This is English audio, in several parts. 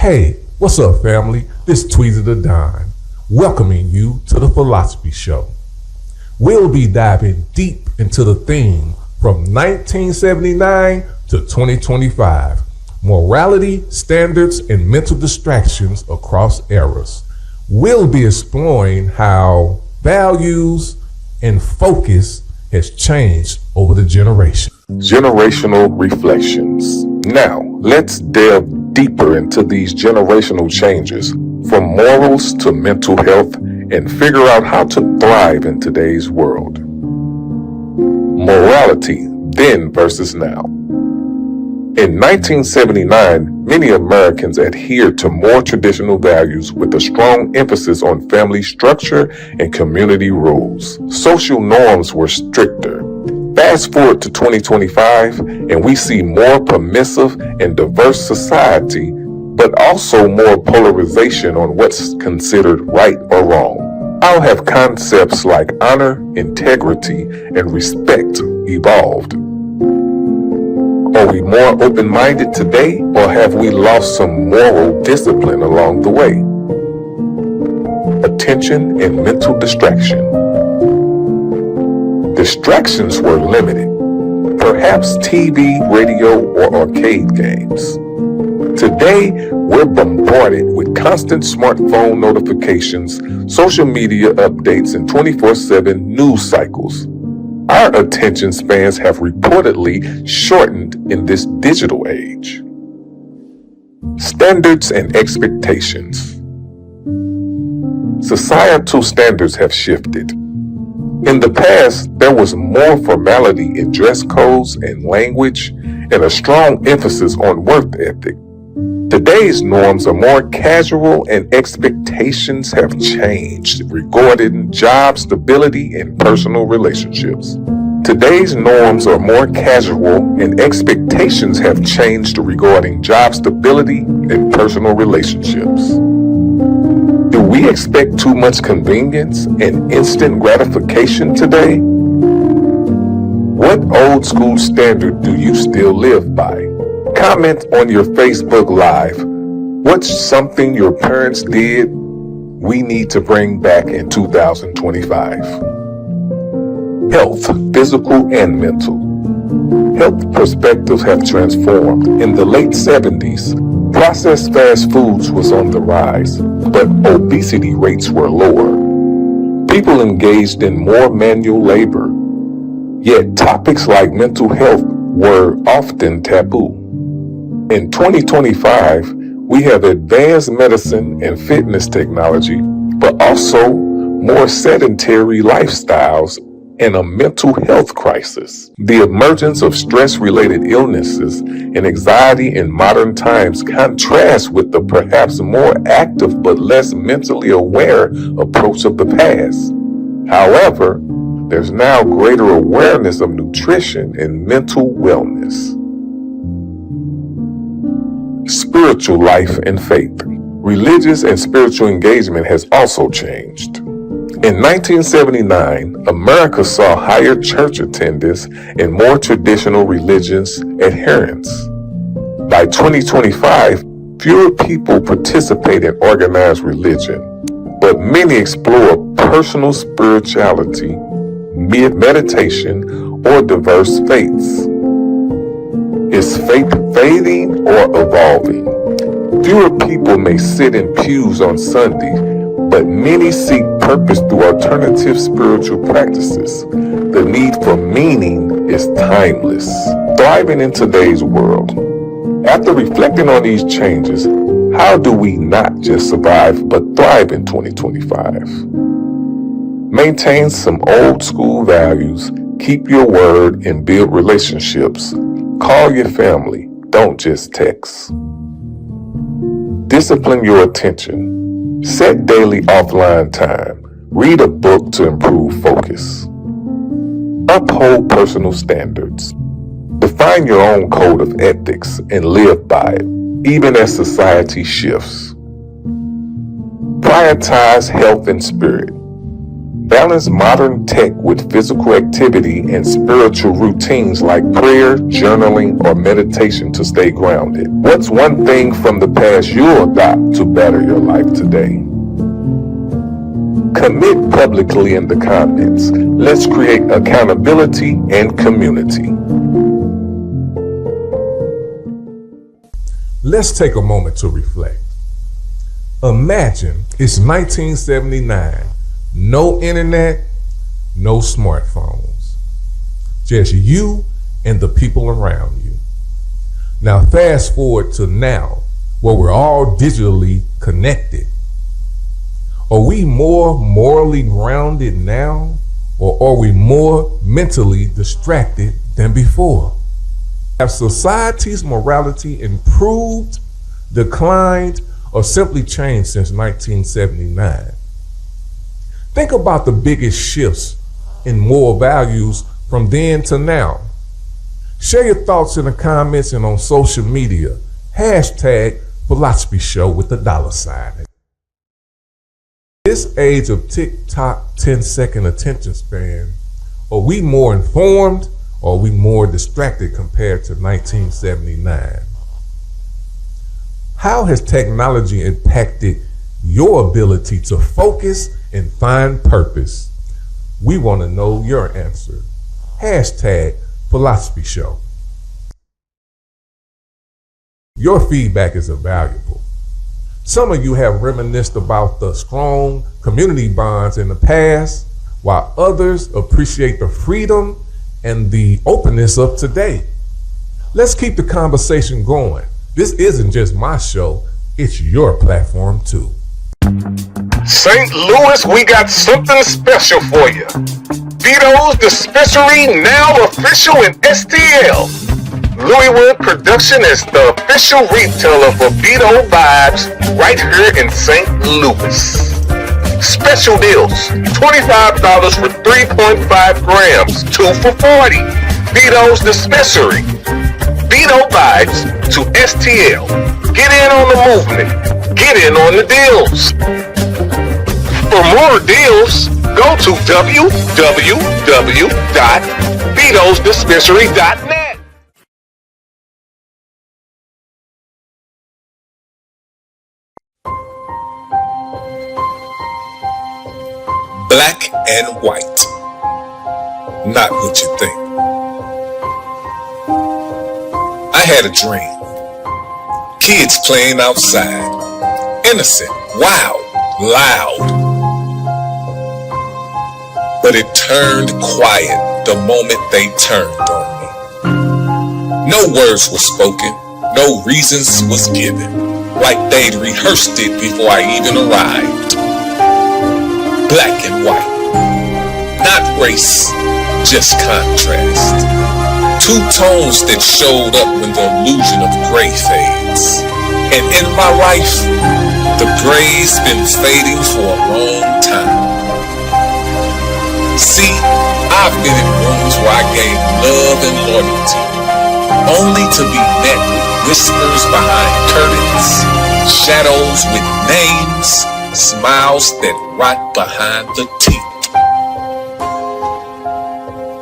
Hey, what's up, family? This Tweezy the Don, welcoming you to the PhilosoFee Show. We'll be diving deep into the theme from 1979 to 2025, morality, standards, and mental distractions across eras. We'll be exploring how values and focus has changed over the generation. Generational reflections. Now, let's delve deeper into these generational changes, from morals to mental health, and figure out how to thrive in today's world. Morality, then versus now. In 1979, many Americans adhered to more traditional values with a strong emphasis on family structure and community rules. Social norms were stricter. Fast forward to 2025, and we see more permissive and diverse society, but also more polarization on what's considered right or wrong. How have concepts like honor, integrity, and respect evolved? Are we more open-minded today, or have we lost some moral discipline along the way? Attention and mental distraction. Distractions were limited, perhaps TV, radio, or arcade games. Today, we're bombarded with constant smartphone notifications, social media updates, and 24/7 news cycles. Our attention spans have reportedly shortened in this digital age. Standards and expectations. Societal standards have shifted. In the past, there was more formality in dress codes and language, and a strong emphasis on work ethic. Today's norms are more casual, and expectations have changed regarding job stability and personal relationships. Today's norms are more casual, and expectations have changed regarding job stability and personal relationships. Do we expect too much convenience and instant gratification today? What old school standard do you still live by? Comment on your Facebook Live. What's something your parents did we need to bring back in 2025? Health, physical and mental. Health perspectives have transformed. In the late 70s, processed fast foods was on the rise, but obesity rates were lower. People engaged in more manual labor, yet topics like mental health were often taboo. In 2025, we have advanced medicine and fitness technology, but also more sedentary lifestyles and a mental health crisis. The emergence of stress-related illnesses and anxiety in modern times contrasts with the perhaps more active but less mentally aware approach of the past. However, there's now greater awareness of nutrition and mental wellness. Spiritual life and faith. Religious and spiritual engagement has also changed. In 1979, America saw higher church attendance and more traditional religious adherence. By 2025, fewer people participate in organized religion, but many explore personal spirituality, meditation, or diverse faiths. Is faith fading or evolving? Fewer people may sit in pews on Sunday, but many seek purpose through alternative spiritual practices. The need for meaning is timeless. Thriving in today's world. After reflecting on these changes, how do we not just survive but thrive in 2025? Maintain some old school values, keep your word, and build relationships. Call your family, don't just text. Discipline your attention. Set daily offline time. Read a book to improve focus. Uphold personal standards. Define your own code of ethics and live by it, even as society shifts. Prioritize health and spirit. Balance modern tech with physical activity and spiritual routines like prayer, journaling, or meditation to stay grounded. What's one thing from the past you'll adopt to better your life today? Commit publicly in the comments. Let's create accountability and community. Let's take a moment to reflect. Imagine it's 1979. No internet, no smartphones. Just you and the people around you. Now fast forward to now, where we're all digitally connected. Are we more morally grounded now, or are we more mentally distracted than before? Have society's morality improved, declined, or simply changed since 1979? Think about the biggest shifts in moral values from then to now. Share your thoughts in the comments and on social media. Hashtag PhilosoFee Show with the $sign. This age of TikTok 10-second attention span, are we more informed or are we more distracted compared to 1979? How has technology impacted your ability to focus and find purpose? We want to know your answer. Hashtag PhilosoFee Show. Your feedback is invaluable. Some of you have reminisced about the strong community bonds in the past, while others appreciate the freedom and the openness of today. Let's keep the conversation going. This isn't just my show, it's your platform too. St. Louis, we got something special for you. Vito's Dispensary now official in STL. Louiswood Production is the official retailer for Vito Vibes right here in St. Louis. Special deals, $25 for 3.5 grams, 2 for $40. Vito's Dispensary. Vito Vibes to STL. Get in on the movement. Get in on the deals. For more deals, go to www.vitosdispensary.net. Black and white. Not what you think. I had a dream. Kids playing outside. Innocent, wild, loud. But it turned quiet the moment they turned on me. No words were spoken, no reasons was given, like they'd rehearsed it before I even arrived. Black and white, not race, just contrast. Two tones that showed up when the illusion of gray fades. And in my life, the gray's been fading for a long time. See, I've been in rooms where I gave love and loyalty, only to be met with whispers behind curtains, shadows with names, smiles that rot behind the teeth.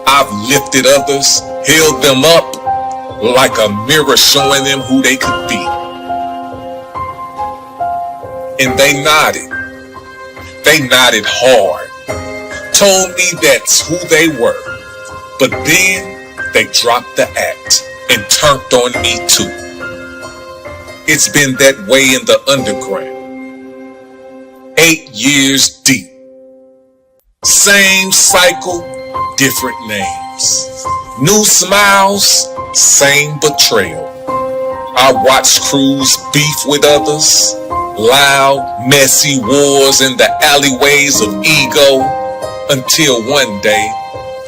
I've lifted others, held them up like a mirror showing them who they could be. And they nodded hard, told me that's who they were. But then they dropped the act and turned on me too. It's been that way in the underground. 8 years deep. Same cycle, different names. New smiles, same betrayal. I watched crews beef with others. Loud, messy wars in the alleyways of ego. Until one day,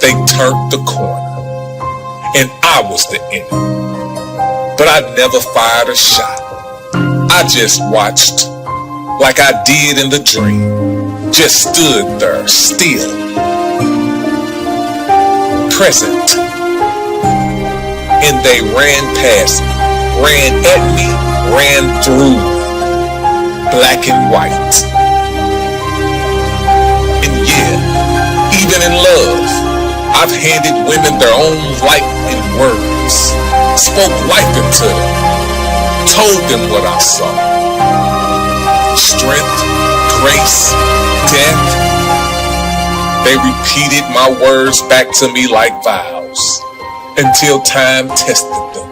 they turned the corner. And I was the enemy. But I never fired a shot. I just watched. Like I did in the dream, just stood there still, present, and they ran past me, ran at me, ran through me, black and white. And yeah, been in love. I've handed women their own life in words, spoke life into them, told them what I saw. Strength, grace, death. They repeated my words back to me like vows until time tested them,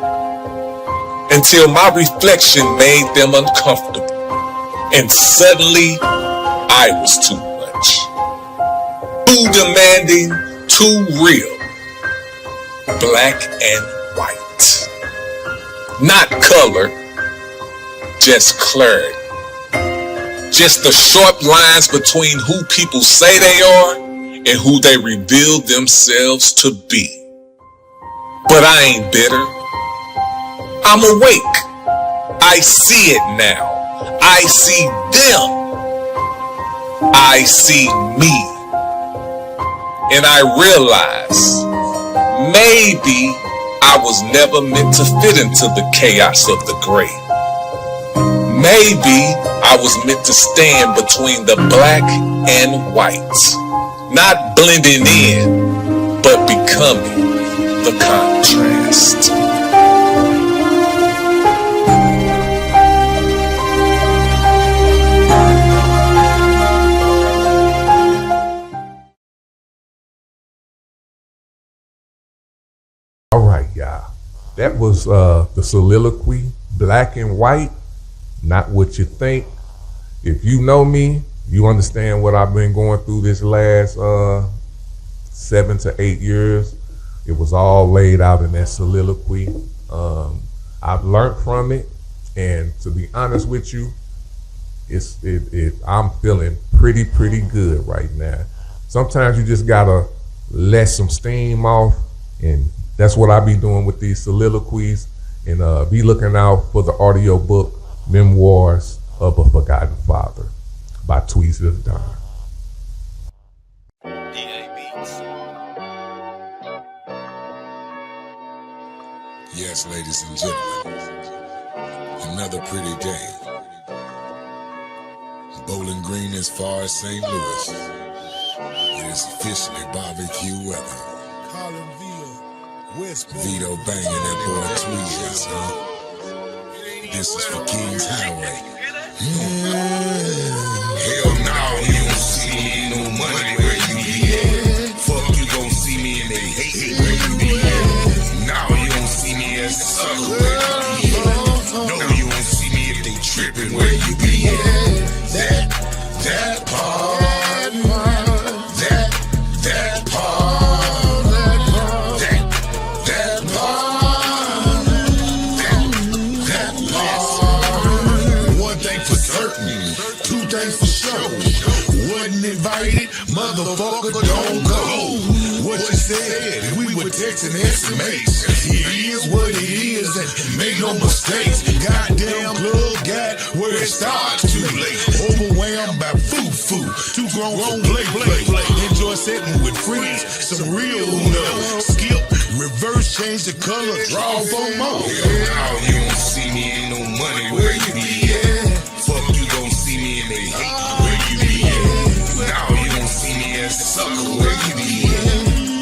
until my reflection made them uncomfortable, and suddenly I was too much. Too demanding, too real. Black and white. Not color, just clarity. Just the sharp lines between who people say they are and who they reveal themselves to be. But I ain't bitter. I'm awake. I see it now. I see them. I see me. And I realize maybe I was never meant to fit into the chaos of the gray. Maybe I was meant to stand between the black and white, not blending in, but becoming the contrast. All right, y'all. That was the soliloquy, Black and White, Not What You Think. If you know me, you understand what I've been going through this last 7 to 8 years. It was all laid out in that soliloquy. I've learned from it, and to be honest with you, I'm feeling pretty good right now. Sometimes you just gotta let some steam off, and that's what I be doing with these soliloquies. And be looking out for the audio book, Memoirs of a Forgotten Father by Tweezy the Don. Yes, ladies and gentlemen, another pretty day. Bowling Green as far as St. Louis. It is officially barbecue weather. Vito banging that boy Tweezy, huh? This is for King's Highway. Hell no, you don't see me in no money where you be at. Fuck, you gon' see me and they hate me where you be at. No, you don't see me as a sucker where you be at. No, you won't see me if they tripping where you be at. That part. Invited, motherfucker, don't go. What you said, we were texting estimates. It is what it is, and make no mistakes. Goddamn club got where it starts too late. Overwhelmed by foo-foo, too grown to play. Enjoy sitting with friends, some real Uno. Skip, reverse, change the color, draw for more. Hell no, you don't see me, ain't no money where you be at. Fuck, you gon' see me and they hate where you be at. Now you don't see me as a sucker where you be at.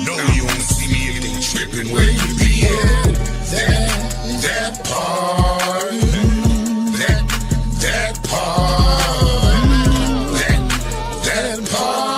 No, you don't see me if they tripping where you be at. That part. That part. That part.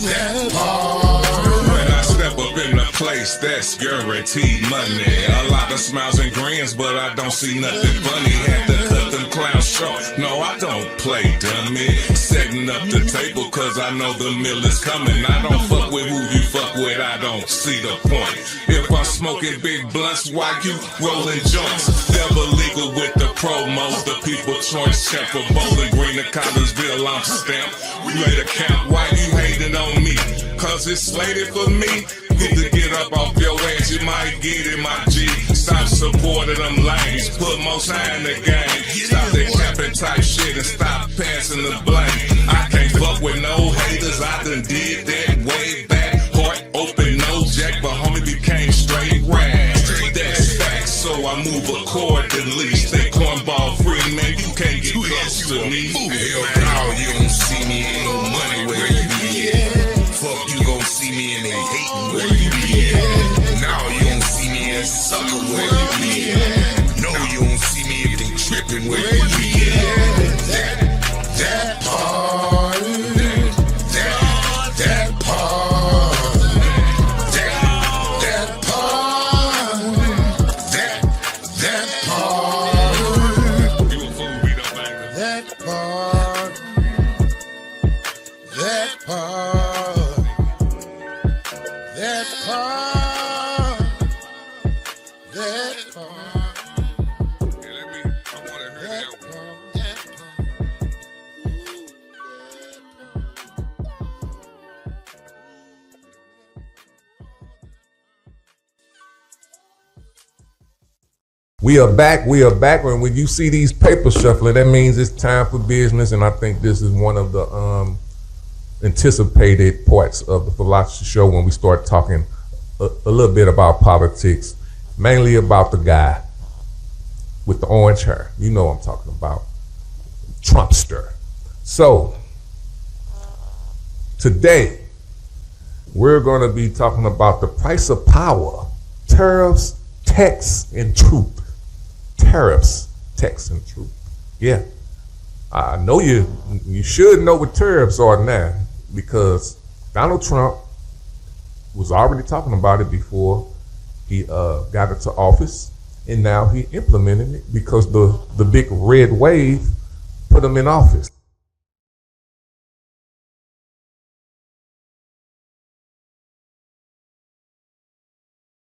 That part. When I step up in the place, that's guaranteed money. A lot of smiles and grins, but I don't see nothing funny. Had to cut them clowns short. No, I don't play dummy. Setting up the table cause I know the meal is coming. I don't fuck with who you fuck with, I don't see the point. If I'm smoking big blunts, why you rolling joints? Never legal with the promos, the people choice check for Bowling Green to Collegeville, I'm stamped. We later count why you hating on me, cause it's slated for me. Need to get up off your ass, you might get in my G. Stop supporting them lanes, put more time in the game. Stop that capping type shit and stop passing the blame. I can't fuck with no haters, I done did that way back. Heart open, no jack, but homie became straight rag. That's facts, so I move accordingly. Stay cornball free, man, you can't get close to me. Hell no, you don't see me, ain't no money where you be me and they hating where you be at. Now you don't see me as sucker where you be at. No, you don't see me if they tripping where you be at. That part, that part, that part, that part, You a fool, beat up anger. that part, that part, that part, that part, Yeah, I want to hear that one. We are back. We are back. And when you see these papers shuffling, that means it's time for business. And I think this is one of the anticipated parts of the PhilosoFee Show when we start talking a little bit about politics, mainly about the guy with the orange hair. You know what I'm talking about. Trumpster. So, today, we're going to be talking about the price of power, tariffs, tax, and truth. Tariffs, tax, and truth. Yeah. I know you should know what tariffs are now, because Donald Trump was already talking about it before he got into office, and now he implemented it because the big red wave put him in office.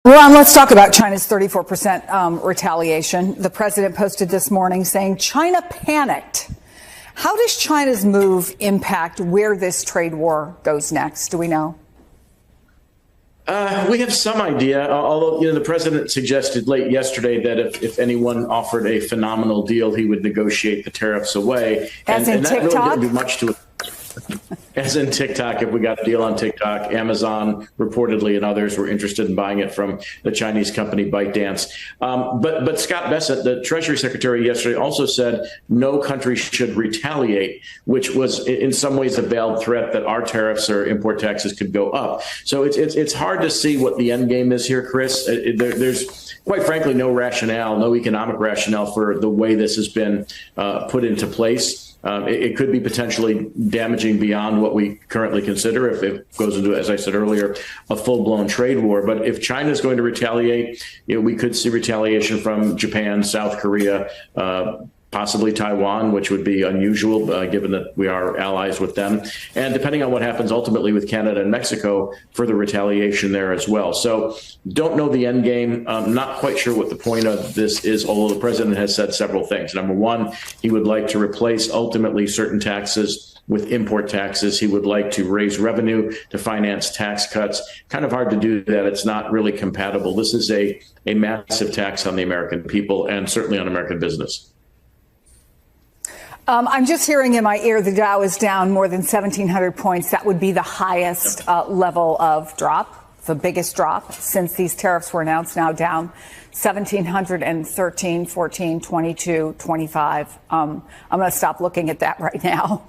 Ron, let's talk about China's 34% retaliation. The president posted this morning saying China panicked. How does China's move impact where this trade war goes next? Do we know? We have some idea, although the president suggested late yesterday that if anyone offered a phenomenal deal, he would negotiate the tariffs away. As in and that TikTok? really didn't do much to it. As in TikTok, if we got a deal on TikTok, Amazon reportedly and others were interested in buying it from the Chinese company ByteDance. But Scott Bessent, the Treasury Secretary, yesterday also said no country should retaliate, which was in some ways a veiled threat that our tariffs or import taxes could go up. So it's hard to see what the end game is here, Chris. There's quite frankly no rationale, no economic rationale for the way this has been put into place. It could be potentially damaging beyond what we currently consider if it goes into, as I said earlier, a full-blown trade war. But if China is going to retaliate, we could see retaliation from Japan, South Korea, possibly Taiwan, which would be unusual given that we are allies with them. And depending on what happens ultimately with Canada and Mexico, further retaliation there as well. So don't know the end game. Not quite sure what the point of this is, although the president has said several things. Number one, he would like to replace ultimately certain taxes with import taxes. He would like to raise revenue to finance tax cuts. Kind of hard to do that. It's not really compatible. This is a massive tax on the American people and certainly on American business. I'm just hearing in my ear the Dow is down more than 1,700 points. That would be the highest level of drop, the biggest drop since these tariffs were announced, now down 1,713, 14, 22, 25. I'm going to stop looking at that right now.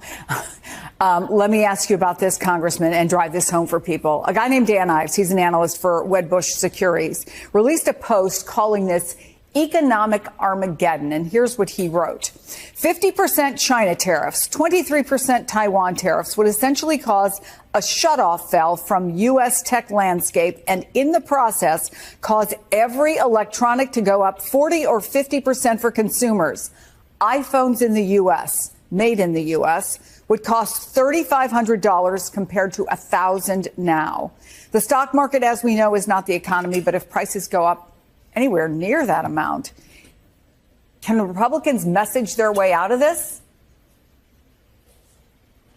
Let me ask you about this, Congressman, and drive this home for people. A guy named Dan Ives, he's an analyst for Wedbush Securities, released a post calling this economic Armageddon. And here's what he wrote. 50% China tariffs, 23% Taiwan tariffs would essentially cause a shutoff valve from U.S. tech landscape and in the process cause every electronic to go up 40 or 50% for consumers. iPhones in the U.S., made in the U.S., would cost $3,500 compared to $1,000 now. The stock market, as we know, is not the economy, but if prices go up anywhere near that amount, can the Republicans message their way out of this?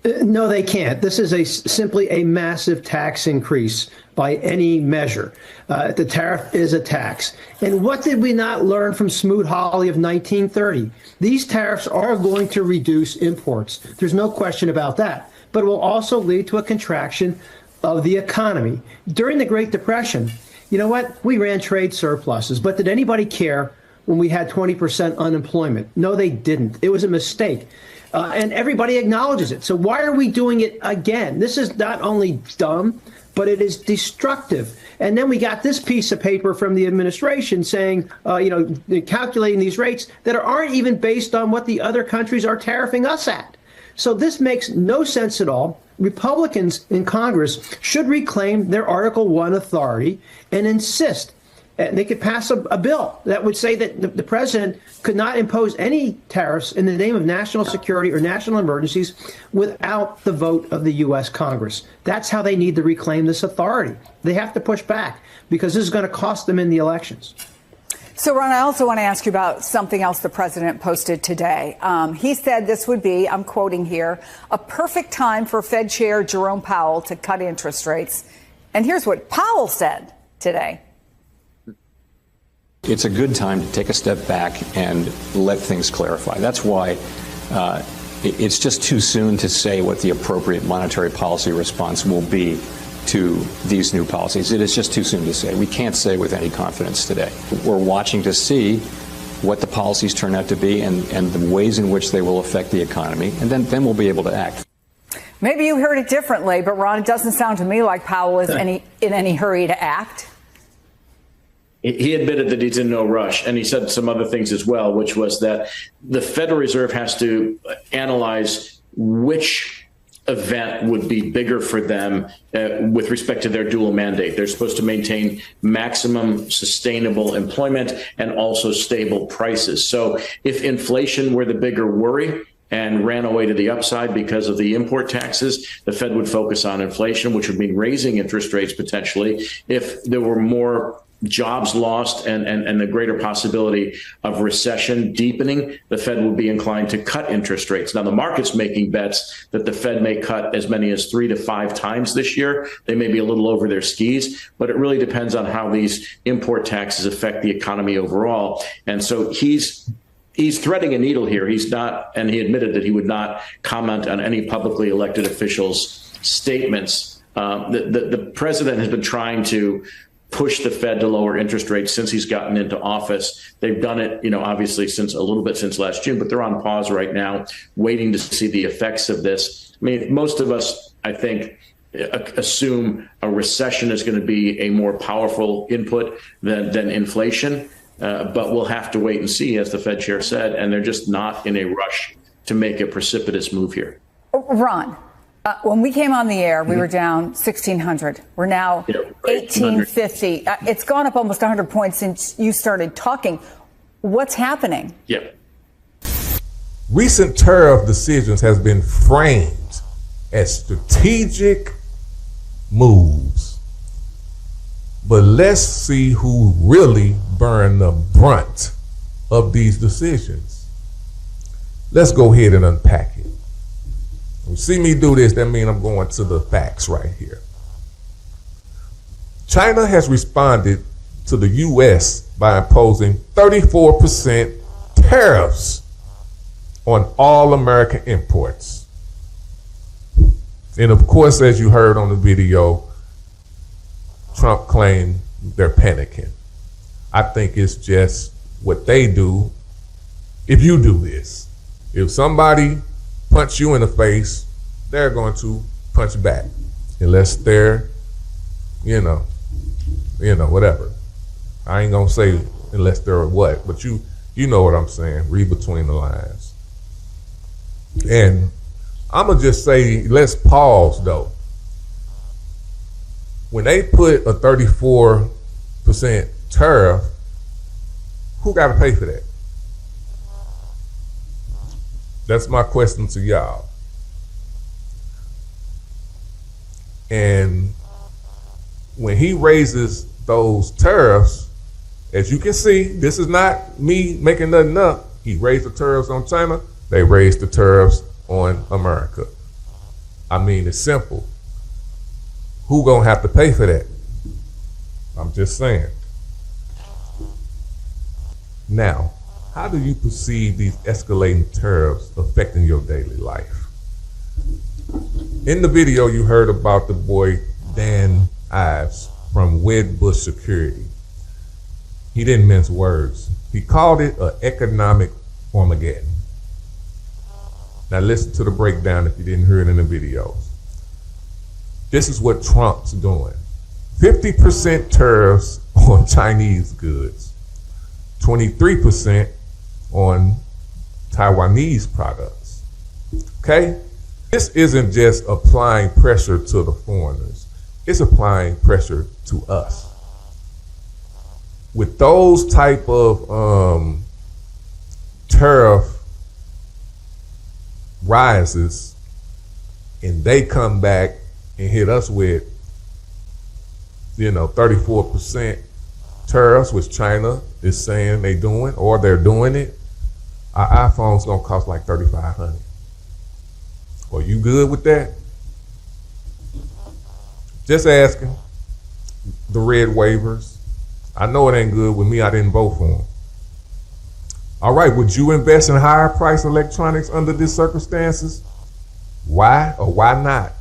No, they can't. This is simply a massive tax increase by any measure. The tariff is a tax. And what did we not learn from Smoot-Hawley of 1930? These tariffs are going to reduce imports. There's no question about that. But it will also lead to a contraction of the economy. During the Great Depression, you know what? We ran trade surpluses, but did anybody care when we had 20% unemployment? No, they didn't. It was a mistake. And everybody acknowledges it. So why are we doing it again? This is not only dumb, but it is destructive. And then we got this piece of paper from the administration saying, calculating these rates that aren't even based on what the other countries are tariffing us at. So this makes no sense at all. Republicans in Congress should reclaim their Article 1 authority and insist. And they could pass a bill that would say that the president could not impose any tariffs in the name of national security or national emergencies without the vote of the U.S. Congress. That's how they need to reclaim this authority. They have to push back because this is going to cost them in the elections. So, Ron, I also want to ask you about something else the president posted today. He said this would be, I'm quoting here, a perfect time for Fed Chair Jerome Powell to cut interest rates. And here's what Powell said today. It's a good time to take a step back and let things clarify. That's why it's just too soon to say what the appropriate monetary policy response will be to these new policies. It is just too soon to say. We can't say with any confidence today. We're watching to see what the policies turn out to be and the ways in which they will affect the economy, and then we'll be able to act. Maybe you heard it differently, but Ron, it doesn't sound to me like Powell is in any hurry to act. He admitted that he's in no rush, and he said some other things as well, which was that the Federal Reserve has to analyze which event would be bigger for them with respect to their dual mandate. They're supposed to maintain maximum sustainable employment and also stable prices. So if inflation were the bigger worry and ran away to the upside because of the import taxes, the Fed would focus on inflation, which would mean raising interest rates potentially. If there were more jobs lost and the greater possibility of recession deepening, the Fed would be inclined to cut interest rates. Now, the market's making bets that the Fed may cut as many as 3 to 5 times this year. They may be a little over their skis, but it really depends on how these import taxes affect the economy overall. And so he's threading a needle here. He's not, and he admitted that he would not comment on any publicly elected officials' statements. The president has been trying to push the Fed to lower interest rates since he's gotten into office. They've done it, obviously since a little bit since last June, but they're on pause right now, waiting to see the effects of this. I mean, most of us, I think, assume a recession is going to be a more powerful input than inflation. But we'll have to wait and see, as the Fed chair said, and they're just not in a rush to make a precipitous move here. Ron, when we came on the air, we were down 1,600. We're now 1,850. It's gone up almost 100 points since you started talking. What's happening? Yeah. Recent tariff decisions has been framed as strategic moves. But let's see who really burned the brunt of these decisions. Let's go ahead and unpack it. You see me do this, that means I'm going to the facts right here. China has responded to the U.S. by imposing 34% tariffs on all American imports. And of course, as you heard on the video, Trump claimed they're panicking. I think it's just what they do if you do this. If somebody punch you in the face, they're going to punch back. Unless they're, whatever. I ain't going to say unless they're what, but you know what I'm saying. Read between the lines. And I'm going to just say, let's pause though. When they put a 34% tariff, who got to pay for that? That's my question to y'all. And when he raises those tariffs, as you can see, this is not me making nothing up. He raised the tariffs on China. They raised the tariffs on America. I mean, it's simple. Who gonna have to pay for that? I'm just saying. Now, how do you perceive these escalating tariffs affecting your daily life? In the video, you heard about the boy Dan Ives from Wedbush Security. He didn't mince words. He called it an economic Armageddon. Now listen to the breakdown if you didn't hear it in the videos. This is what Trump's doing. 50% tariffs on Chinese goods, 23% on Taiwanese products. Okay? This isn't just applying pressure to the foreigners. It's applying pressure to us. With those type of tariff rises, and they come back and hit us with, 34% tariffs, which China is saying they're doing it, our iPhone's gonna cost like $3,500. Are you good with that? Just asking. The red waivers. I know it ain't good with me. I didn't vote for them. All right, would you invest in higher price electronics under these circumstances? Why or why not?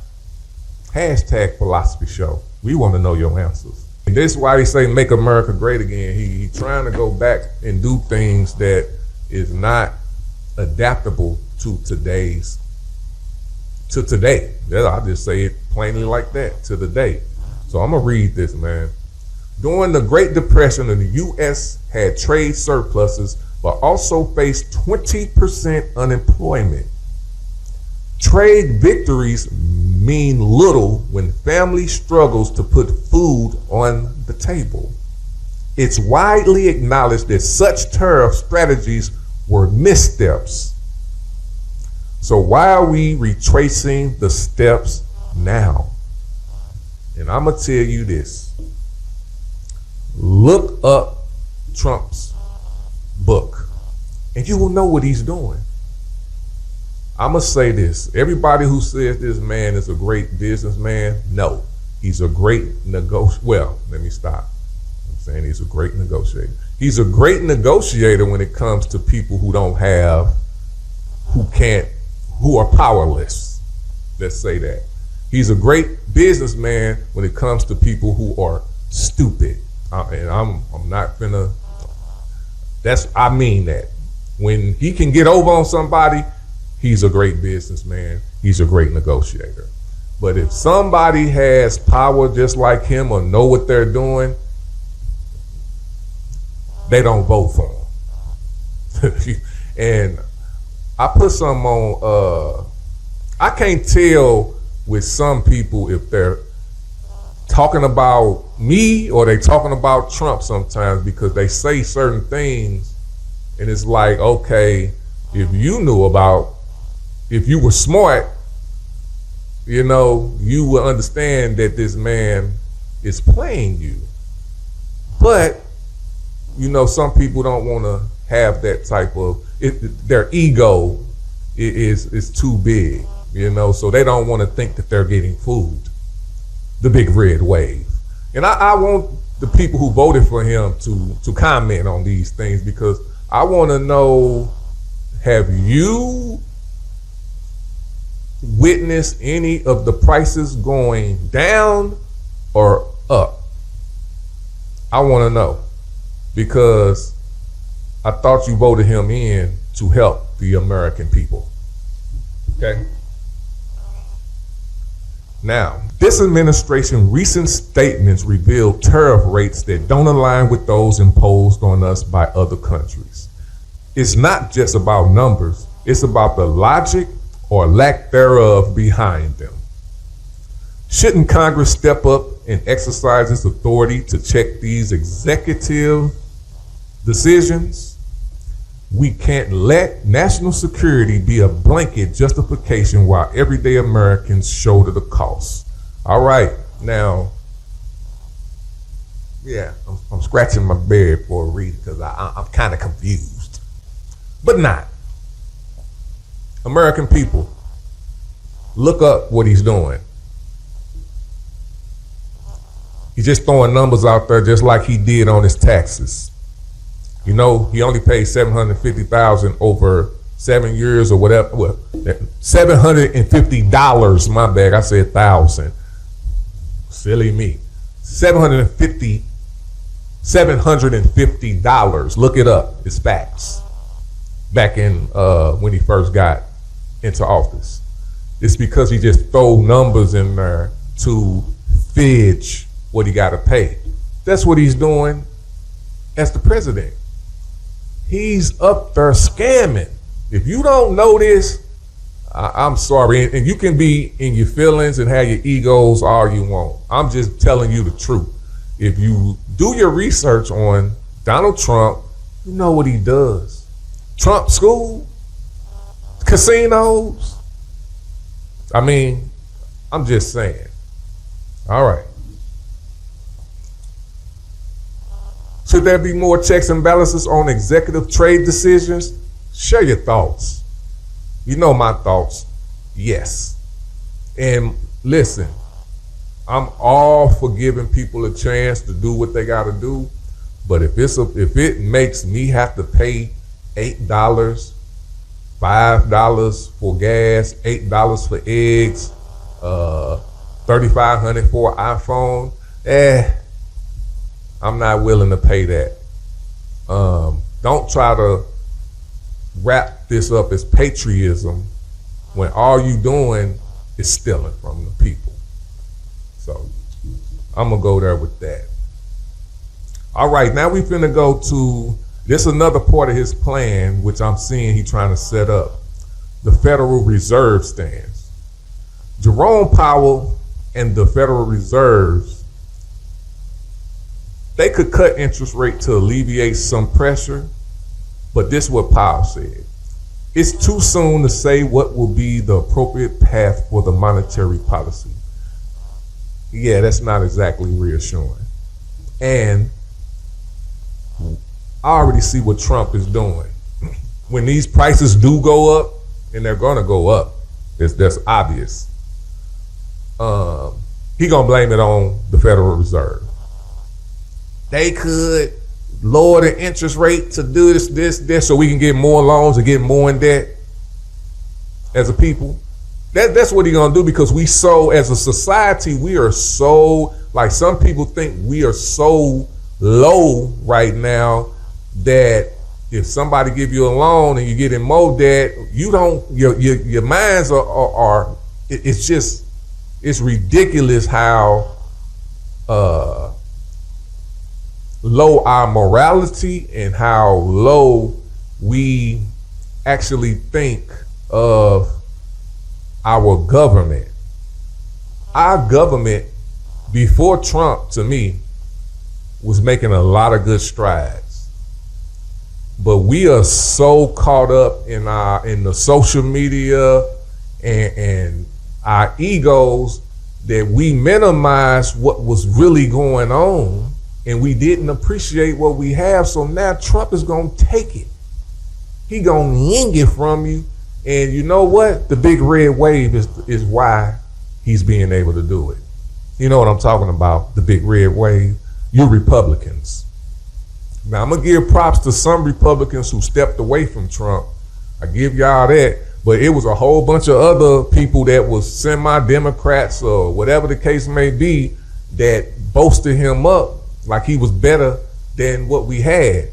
Hashtag PhilosoFee Show. We want to know your answers. And this is why they say make America great again. He trying to go back and do things that is not adaptable to today. I'll just say it plainly like that, to the day. So I'm going to read this, man. During the Great Depression, the U.S. had trade surpluses, but also faced 20% unemployment. Trade victories mean little when family struggles to put food on the table. It's widely acknowledged that such tariff strategies were missteps. So why are we retracing the steps now? And I'm going to tell you this. Look up Trump's book, and you will know what he's doing. I'm going to say this. Everybody who says this man is a great businessman, no. He's a great negotiator. Well, let me stop. I'm saying he's a great negotiator. He's a great negotiator when it comes to people who don't have, who are powerless. Let's say that. He's a great businessman when it comes to people who are stupid. And I'm not gonna, I mean that. When he can get over on somebody, he's a great businessman. He's a great negotiator. But if somebody has power just like him or know what they're doing, they don't vote for him. And I put some on, I can't tell with some people if they're talking about me or they talking about Trump sometimes, because they say certain things and it's like, okay, if you were smart, you would understand that this man is playing you. But, some people don't want to have that type of, their ego is too big, so they don't want to think that they're getting fooled. The big red wave. And I want the people who voted for him to comment on these things, because I want to know, have you witnessed any of the prices going down or up? I want to know, because I thought you voted him in to help the American people. Okay? Now, this administration's recent statements reveal tariff rates that don't align with those imposed on us by other countries. It's not just about numbers, it's about the logic or lack thereof behind them. Shouldn't Congress step up and exercise its authority to check these executive decisions? We can't let national security be a blanket justification while everyday Americans shoulder the cost. All right, now, yeah, I'm scratching my beard for a reason, because I'm kind of confused, but not. American people, look up what he's doing. He's just throwing numbers out there just like he did on his taxes. He only paid $750,000 over 7 years or whatever. Well, $750, my bad. I said 1,000. Silly me. $750. Look it up. It's facts. Back in when he first got into office. It's because he just throw numbers in there to fudge what he got to pay. That's what he's doing as the president. He's up there scamming. If you don't know this, I'm sorry. And you can be in your feelings and have your egos all you want. I'm just telling you the truth. If you do your research on Donald Trump, you know what he does. Trump school, casinos. I mean, I'm just saying. All right. Should there be more checks and balances on executive trade decisions? Share your thoughts. You know my thoughts. Yes. And listen, I'm all for giving people a chance to do what they got to do. But if it makes me have to pay $8, $5 for gas, $8 for eggs, $3,500 for an iPhone, I'm not willing to pay that. Don't try to wrap this up as patriotism when all you doing is stealing from the people. So I'm gonna go there with that. All right, now we finna go to this another part of his plan, which I'm seeing he trying to set up. The Federal Reserve stance. Jerome Powell and the Federal Reserves, they could cut interest rate to alleviate some pressure, but this is what Powell said. It's too soon to say what will be the appropriate path for the monetary policy. Yeah, that's not exactly reassuring. And I already see what Trump is doing. When these prices do go up, and they're gonna go up, that's obvious. He gonna blame it on the Federal Reserve. They could lower the interest rate to do this, so we can get more loans and get more in debt as a people. That's what he's gonna do, because we so, as a society, we are so, like, some people think we are so low right now that if somebody give you a loan and you get in more debt, you don't, your minds are it's ridiculous how low our morality and how low we actually think of our government. Our government before Trump, to me, was making a lot of good strides. But we are so caught up in the social media and our egos that we minimize what was really going on, and we didn't appreciate what we have. So now Trump is gonna take it. He gonna ying it from you. And you know what? The big red wave is why he's being able to do it. You know what I'm talking about, the big red wave? You Republicans. Now, I'm going to give props to some Republicans who stepped away from Trump. I give y'all that. But it was a whole bunch of other people that was semi-Democrats or whatever the case may be that boasted him up like he was better than what we had.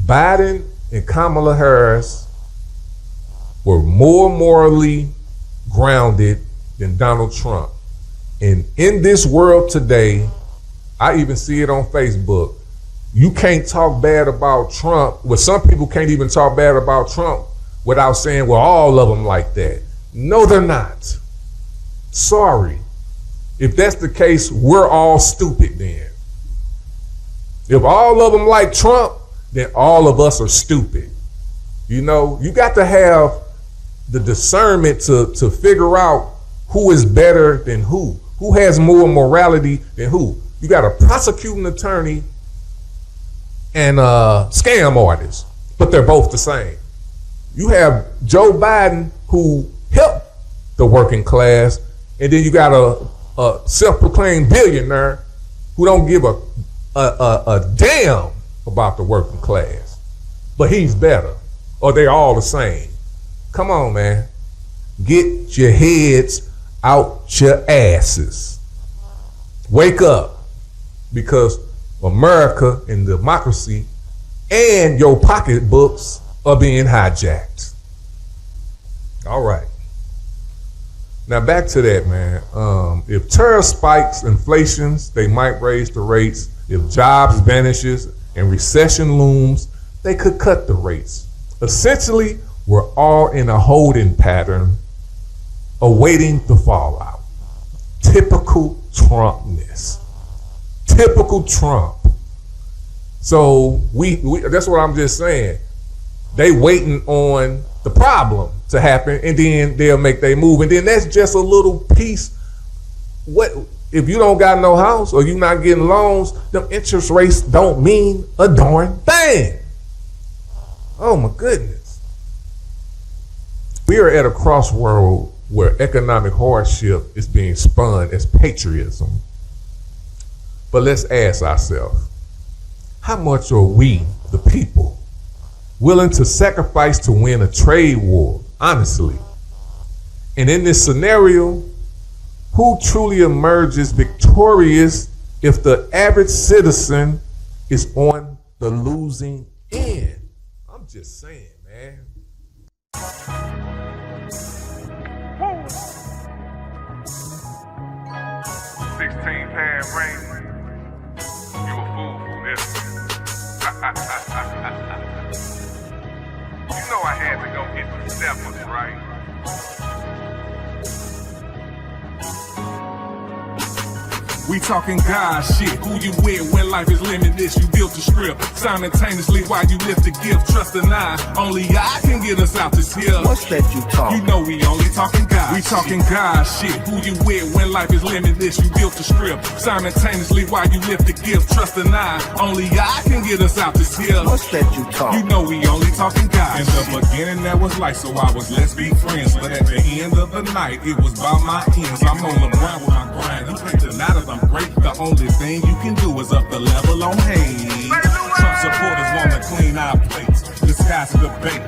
Biden and Kamala Harris were more morally grounded than Donald Trump. And in this world today, I even see it on Facebook, you can't talk bad about Trump. Well, some people can't even talk bad about Trump without saying, well, all of them like that. No, they're not. Sorry. If that's the case, we're all stupid then. If all of them like Trump, then all of us are stupid. You know, you got to have the discernment to figure out who is better than who has more morality than who. You got a prosecuting attorney and a scam artist, but they're both the same. You have Joe Biden, who helped the working class, and then you got a self-proclaimed billionaire who don't give a damn about the working class, but he's better, or they're all the same. Come on, man. Get your heads out your asses. Wake up, because America and democracy and your pocketbooks are being hijacked. All right. Now back to that, man. If tariff spikes inflations, they might raise the rates. If jobs vanishes and recession looms, they could cut the rates. Essentially, we're all in a holding pattern, awaiting the fallout. Typical Trumpness. Typical Trump. So we that's what I'm just saying. They waiting on the problem to happen, and then they'll make their move, and then that's just a little piece. What if you don't got no house or you not getting loans? Them interest rates don't mean a darn thing. Oh my goodness. We are at a crossroad where economic hardship is being spun as patriotism. But let's ask ourselves, how much are we, the people, willing to sacrifice to win a trade war, honestly? And in this scenario, who truly emerges victorious if the average citizen is on the losing end? I'm just saying, man. 16-pad ring. You a fool for this. You know I had to go get the steppers, right? We talking God shit. Who you with when life is limitless? You built the script simultaneously while you lift the gift. Trust and I, only I can get us out this hill. What's that you talk? You know we only talking God. We talking God shit. Who you with when life is limitless? You built the script simultaneously while you lift the gift. Trust and I, only I can get us out this hill. What's that you talk? You know we only talking God. In the beginning that was life, so I was let's be friends. But at the end of the night, it was about my ends. I'm on the ground with my grind. You think the night of I'm great. The only thing you can do is up the level on hay. Trump supporters want to clean our plates. Disguise the debate.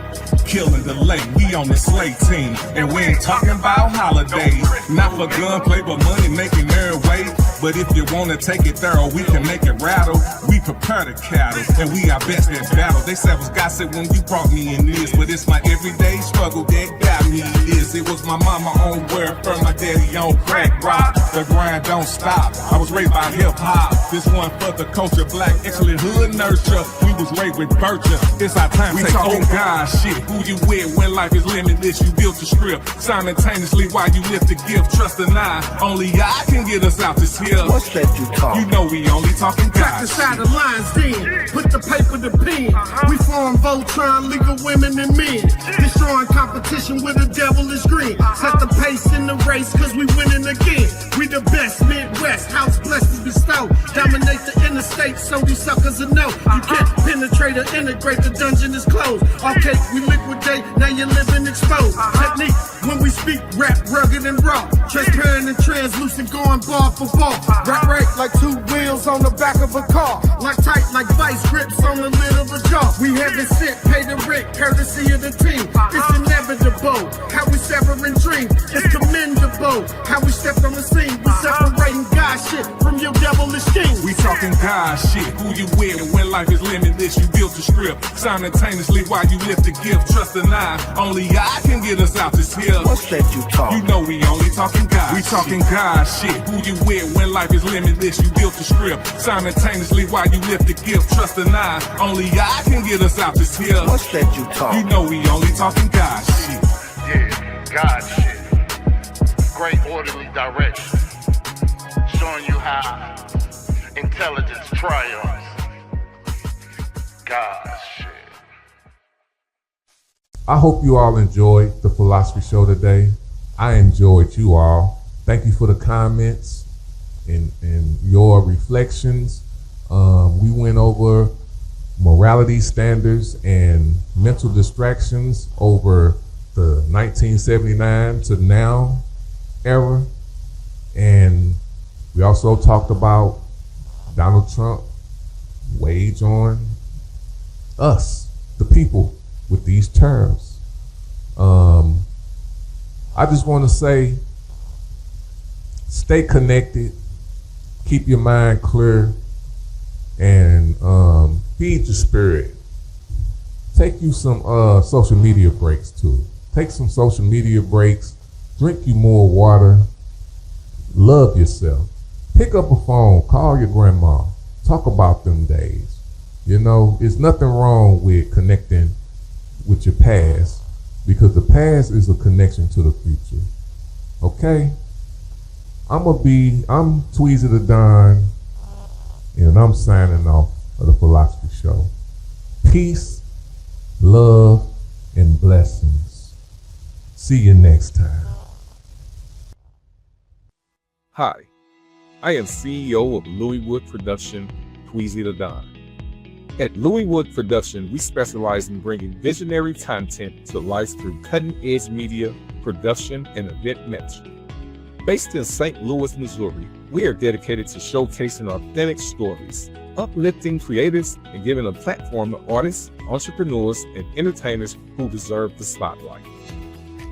Killing delay. We on the slate team. And we ain't talking about holidays. Not for gunplay, but money making their way. But if you want to take it thorough, we can make it rattle. We prepare the cattle, and we are best at battle. They said was gossip when you brought me in this, but it's my everyday struggle that got me this. It was my mama on welfare, my daddy on crack rock. The grind don't stop. I was raised by hip hop. This one for the culture, black excellent hood nurture. We was raised with virtue. It's our time to take over. God shit. Who you with when life is limitless? You built the script simultaneously while you lift the gift. Trust and I, only I can get us out this hill. What's that you talk? You know we only talking God. Crack the side of lines then, put the paper to pen. We form Voltron, legal women and men. Destroying competition with the devilish grin. Set the pace in the race cause we winning again. We the best Midwest, house blessings bestow. Dominate the interstate so these suckers will know. You can't penetrate or integrate, the dungeon is closed. Okay, we liquidate, now you're living exposed. Technique, when we speak, rap rugged and raw. Transparent and translucent, going bar for bar. Right like two wheels on the back of a car. Like tight like vice grips on the lid of a jar. We haven't sent, pay the rent, courtesy of the team. It's inevitable, how we severing dreams. It's commendable, how we stepped on the scene. We separating God shit from your devilish schemes. We talking God shit. Who you with when life is limitless? You built the script simultaneously while you lift the gift. Trust and I, only I can get us out this hill. What's that you talk? You know we only talking God. We talking God shit. Who you with when life is limitless? You built the script simultaneously while you lift the gift. Trust and I, only I can get us out this hill. What's that you talk? You know we only talking God shit. Yeah, God shit. Great orderly direction. Showing you how intelligence triumphs. God shit. I hope you all enjoyed the PhilosoFee Show today. I enjoyed you all. Thank you for the comments and your reflections. We went over morality standards and mental distractions over the 1979 to now era. And we also talked about Donald Trump wage on us, the people, with these tariffs. I just want to say, stay connected, keep your mind clear, and feed your spirit. Take you some social media breaks too. Take some social media breaks Drink you more water. Love yourself. Pick up a phone. Call your grandma. Talk about them days. You know, there's nothing wrong with connecting with your past, because the past is a connection to the future. Okay? I'm Tweezy the Don, and I'm signing off of the PhilosoFee Show. Peace, love, and blessings. See you next time. Hi, I am CEO of Louis Wood Production, Tweezy the Don. At Louis Wood Production, we specialize in bringing visionary content to life through cutting-edge media, production, and event management. Based in St. Louis, Missouri, we are dedicated to showcasing authentic stories, uplifting creatives, and giving a platform to artists, entrepreneurs, and entertainers who deserve the spotlight.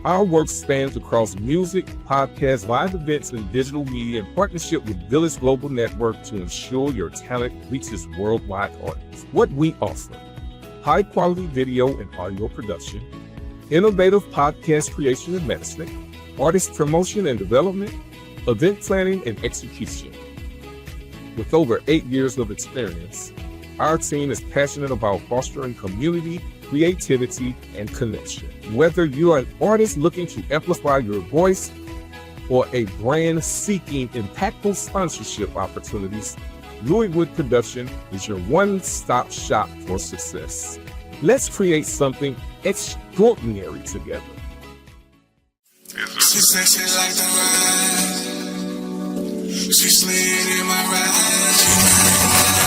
Our work spans across music, podcasts, live events, and digital media in partnership with Village Global Network to ensure your talent reaches worldwide audience. What we offer: high-quality video and audio production, innovative podcast creation and management, artist promotion and development, event planning and execution. With over 8 years of experience, our team is passionate about fostering community, creativity, and connection. Whether you are an artist looking to amplify your voice or a brand seeking impactful sponsorship opportunities, Louis Wood Production is your one-stop shop for success. Let's create something extraordinary together. She sexy like the ride. She slid in my ride.